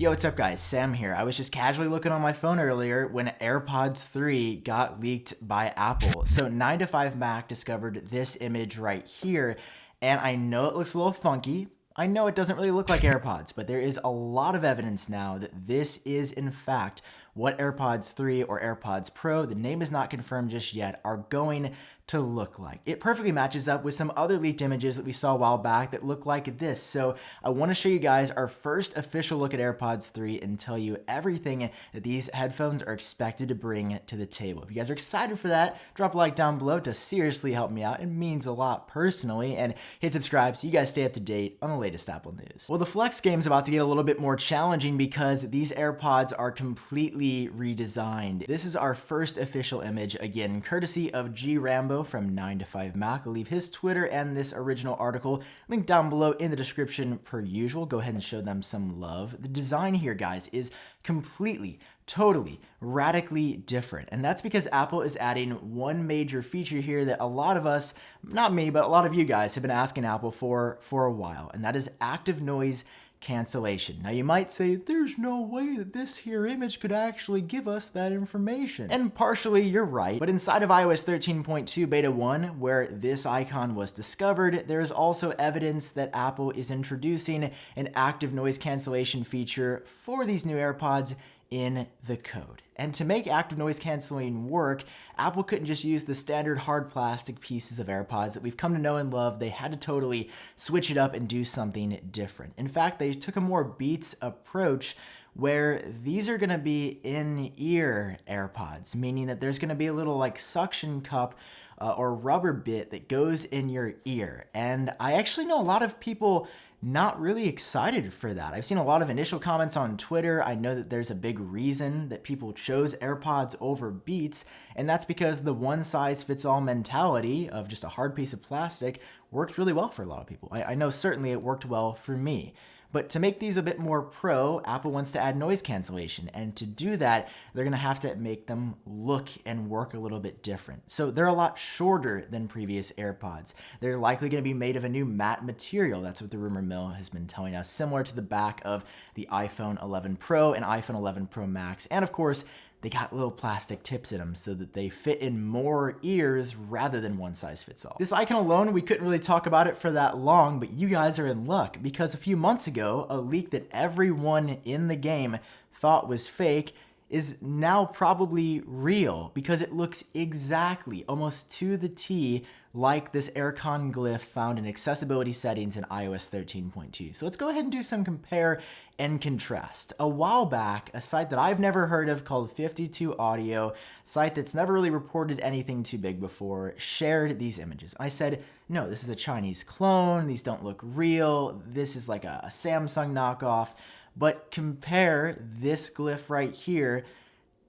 Yo, what's up guys? Sam here. I was just casually looking on my phone earlier when AirPods 3 got leaked by Apple. So 9to5Mac discovered this image right here, and I know it looks a little funky. I know it doesn't really look like AirPods, but there is a lot of evidence now that this is in fact what AirPods 3 or AirPods Pro, the name is not confirmed just yet, are going to look like. It perfectly matches up with some other leaked images that we saw a while back that look like this. So I want to show you guys our first official look at AirPods 3 and tell you everything that these headphones are expected to bring to the table. If you guys are excited for that, drop a like down below to seriously help me out. It means a lot personally, and hit subscribe so you guys stay up to date on the latest Apple news. Well, the Flex game's about to get a little bit more challenging because these AirPods are completely redesigned. This is our first official image, again, courtesy of G Rambo from 9to5Mac. I'll leave his Twitter and this original article linked down below in the description per usual. Go ahead and show them some love. The design here, guys, is completely, totally, radically different. And that's because Apple is adding one major feature here that a lot of us, not me, but a lot of you guys have been asking Apple for a while, and that is active noise cancellation. Now you might say, there's no way that this here image could actually give us that information. And partially you're right, but inside of iOS 13.2 beta 1, where this icon was discovered, there is also evidence that Apple is introducing an active noise cancellation feature for these new AirPods in the code. And to make active noise canceling work, Apple couldn't just use the standard hard plastic pieces of AirPods that we've come to know and love. They had to totally switch it up and do something different. In fact, they took a more Beats approach where these are gonna be in-ear AirPods, meaning that there's gonna be a little like suction cup or rubber bit that goes in your ear. And I actually know a lot of people not really excited for that. I've seen a lot of initial comments on Twitter. I know that there's a big reason that people chose AirPods over Beats, and that's because the one-size-fits-all mentality of just a hard piece of plastic worked really well for a lot of people. I know certainly it worked well for me. But to make these a bit more pro, Apple wants to add noise cancellation. And to do that, they're gonna have to make them look and work a little bit different. So they're a lot shorter than previous AirPods. They're likely gonna be made of a new matte material. That's what the rumor mill has been telling us, similar to the back of the iPhone 11 Pro and iPhone 11 Pro Max. And of course, they got little plastic tips in them so that they fit in more ears rather than one size fits all. This icon alone, we couldn't really talk about it for that long, but you guys are in luck because a few months ago, a leak that everyone in the game thought was fake is now probably real because it looks exactly, almost to the T, like this aircon glyph found in accessibility settings in iOS 13.2. So let's go ahead and do some compare and contrast. A while back, a site that I've never heard of called 52 Audio, site that's never really reported anything too big before, shared these images. I said, no, this is a Chinese clone, these don't look real, this is like a Samsung knockoff, but compare this glyph right here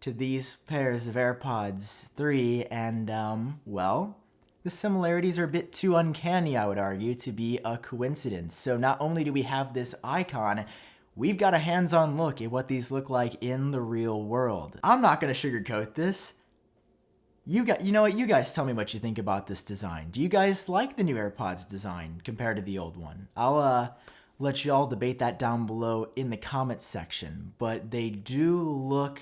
to these pairs of AirPods 3 and, well, the similarities are a bit too uncanny, I would argue, to be a coincidence. So not only do we have this icon, we've got a hands-on look at what these look like in the real world. I'm not gonna sugarcoat this. You know what? You guys tell me what you think about this design. Do you guys like the new AirPods design compared to the old one? I'll let you all debate that down below in the comments section, but they do look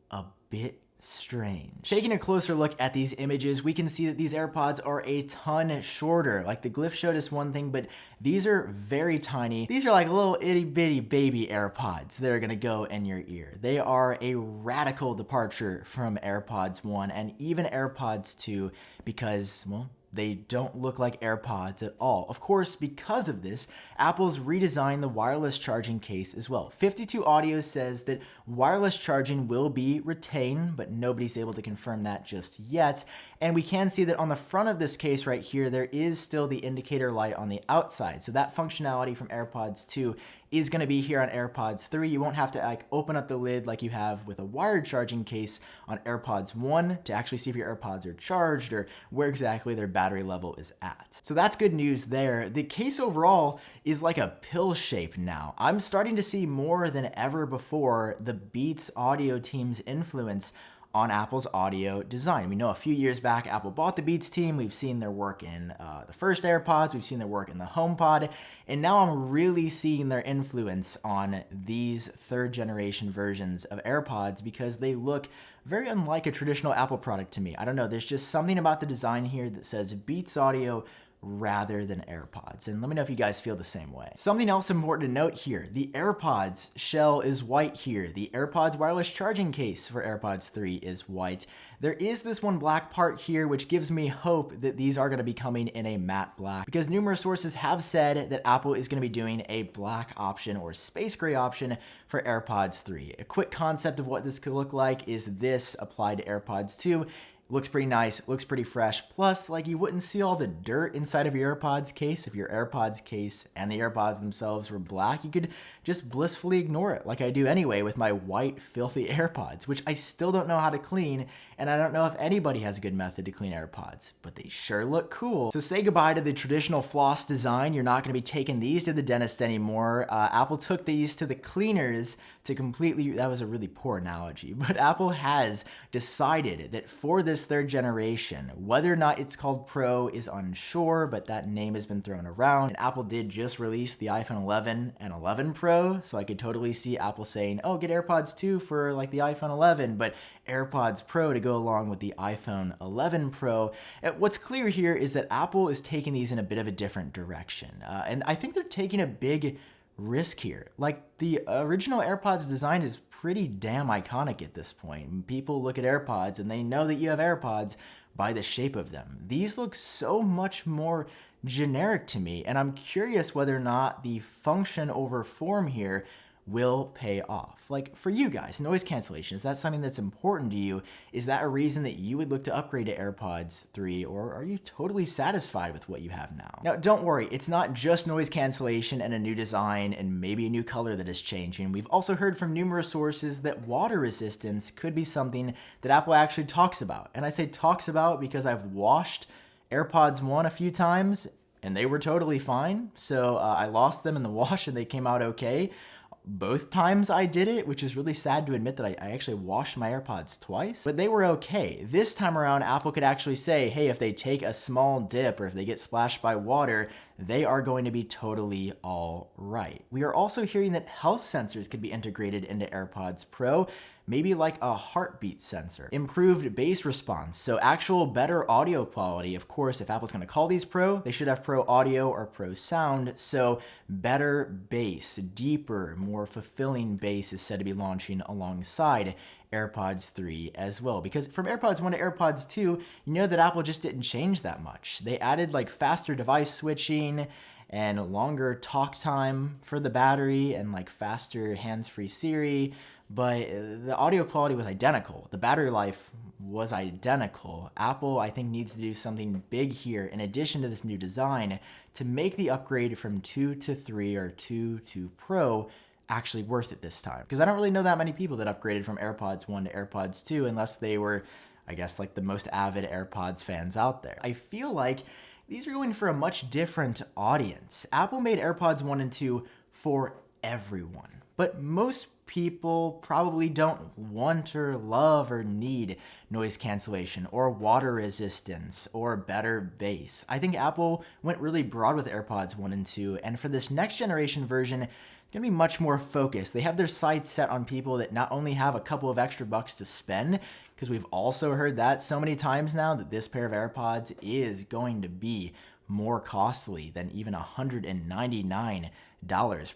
a bit strange. Taking a closer look at these images, we can see that these AirPods are a ton shorter. Like the glyph showed us one thing, but these are very tiny. These are like little itty bitty baby AirPods that are gonna go in your ear. They are a radical departure from AirPods 1 and even AirPods 2 because, well, they don't look like AirPods at all. Of course, because of this, Apple's redesigned the wireless charging case as well. 52 Audio says that wireless charging will be retained, but nobody's able to confirm that just yet. And we can see that on the front of this case right here, there is still the indicator light on the outside. So that functionality from AirPods 2 is going to be here on AirPods 3. You won't have to like open up the lid like you have with a wired charging case on AirPods 1 to actually see if your AirPods are charged or where exactly their battery level is at. So that's good news there. The case overall is like a pill shape now. I'm starting to see more than ever before the Beats Audio team's influence on Apple's audio design. We know a few years back, Apple bought the Beats team. We've seen their work in the first AirPods. We've seen their work in the HomePod. And now I'm really seeing their influence on these third generation versions of AirPods because they look very unlike a traditional Apple product to me. I don't know. There's just something about the design here that says Beats Audio rather than AirPods. And let me know if you guys feel the same way. Something else important to note here, the AirPods shell is white here. The AirPods wireless charging case for AirPods 3 is white. There is this one black part here, which gives me hope that these are going to be coming in a matte black because numerous sources have said that Apple is going to be doing a black option or space gray option for AirPods 3. A quick concept of what this could look like is this applied to AirPods 2. Looks pretty nice, looks pretty fresh. Plus, like, you wouldn't see all the dirt inside of your AirPods case if your AirPods case and the AirPods themselves were black. You could just blissfully ignore it like I do anyway with my white, filthy AirPods, which I still don't know how to clean, and I don't know if anybody has a good method to clean AirPods, but they sure look cool. So say goodbye to the traditional floss design. You're not going to be taking these to the dentist anymore. Apple took these to the cleaners to completely, that was a really poor analogy, but Apple has decided that for this third generation, whether or not it's called Pro is unsure, but that name has been thrown around. And Apple did just release the iPhone 11 and 11 Pro, so I could totally see Apple saying, oh, get AirPods 2 for like the iPhone 11, but AirPods Pro to go along with the iPhone 11 Pro. What's clear here is that Apple is taking these in a bit of a different direction, and I think they're taking a big risk here. Like, the original AirPods design is pretty damn iconic at this point. People look at AirPods and they know that you have AirPods by the shape of them. These look so much more generic to me, and I'm curious whether or not the function over form here will pay off. Like, for you guys, noise cancellation, is that something that's important to you? Is that a reason that you would look to upgrade to AirPods 3, or are you totally satisfied with what you have now? Now, don't worry, it's not just noise cancellation and a new design and maybe a new color that is changing. We've also heard from numerous sources that water resistance could be something that Apple actually talks about. And I say talks about because I've washed AirPods 1 a few times and they were totally fine. So I lost them in the wash and they came out okay. Both times I did it, which is really sad to admit that I actually washed my AirPods twice, but they were okay. This time around, Apple could actually say, hey, if they take a small dip or if they get splashed by water, they are going to be totally all right. We are also hearing that health sensors could be integrated into AirPods Pro, maybe like a heartbeat sensor. Improved bass response, so actual better audio quality. Of course, if Apple's gonna call these Pro, they should have Pro Audio or Pro Sound, so better bass, deeper, more fulfilling bass is said to be launching alongside AirPods 3 as well. Because from AirPods 1 to AirPods 2, you know that Apple just didn't change that much. They added like faster device switching and longer talk time for the battery and like faster hands-free Siri, but the audio quality was identical. The battery life was identical. Apple, I think, needs to do something big here in addition to this new design to make the upgrade from 2 to 3 or 2 to Pro actually worth it this time. Because I don't really know that many people that upgraded from AirPods 1 to AirPods 2 unless they were, I guess, like the most avid AirPods fans out there. I feel like these are going for a much different audience. Apple made AirPods 1 and 2 for everyone, but most people probably don't want or love or need noise cancellation or water resistance or better bass. I think Apple went really broad with AirPods 1 and 2, and for this next generation version, gonna be much more focused. They have their sights set on people that not only have a couple of extra bucks to spend, because we've also heard that so many times now that this pair of AirPods is going to be more costly than even $199,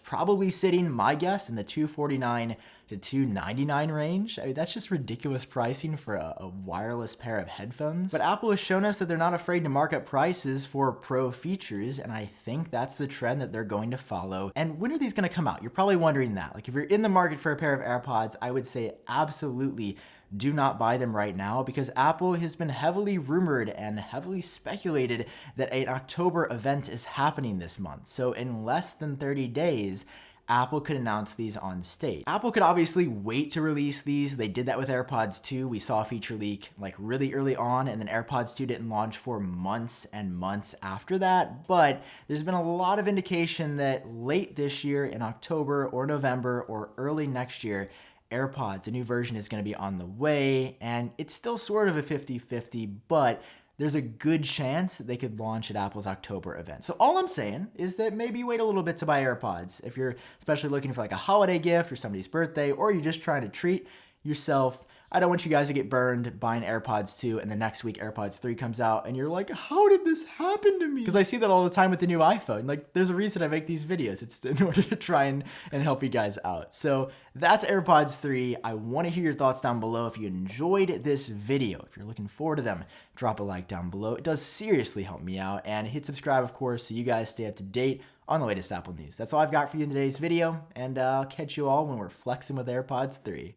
probably sitting, my guess, in the $249 to $299 range. I mean, that's just ridiculous pricing for a wireless pair of headphones. But Apple has shown us that they're not afraid to mark up prices for pro features, and I think that's the trend that they're going to follow. And when are these going to come out? You're probably wondering that. Like, if you're in the market for a pair of AirPods, I would say absolutely do not buy them right now, because Apple has been heavily rumored and heavily speculated that an October event is happening this month. So in less than 30 days, Apple could announce these on stage. Apple could obviously wait to release these. They did that with AirPods 2. We saw a feature leak like really early on, and then AirPods 2 didn't launch for months and months after that. But there's been a lot of indication that late this year in October or November or early next year, AirPods, a new version is going to be on the way, and it's still sort of a 50-50, but there's a good chance that they could launch at Apple's October event. So all I'm saying is that maybe wait a little bit to buy AirPods if you're especially looking for like a holiday gift for somebody's birthday, or you're just trying to treat yourself. I don't want you guys to get burned buying AirPods 2 and the next week AirPods 3 comes out and you're like, how did this happen to me? Because I see that all the time with the new iPhone. Like, there's a reason I make these videos. It's in order to try and help you guys out. So that's AirPods 3. I want to hear your thoughts down below. If you enjoyed this video, if you're looking forward to them, drop a like down below. It does seriously help me out. And hit subscribe, of course, so you guys stay up to date on the latest Apple news. That's all I've got for you in today's video, and I'll catch you all when we're flexing with AirPods 3.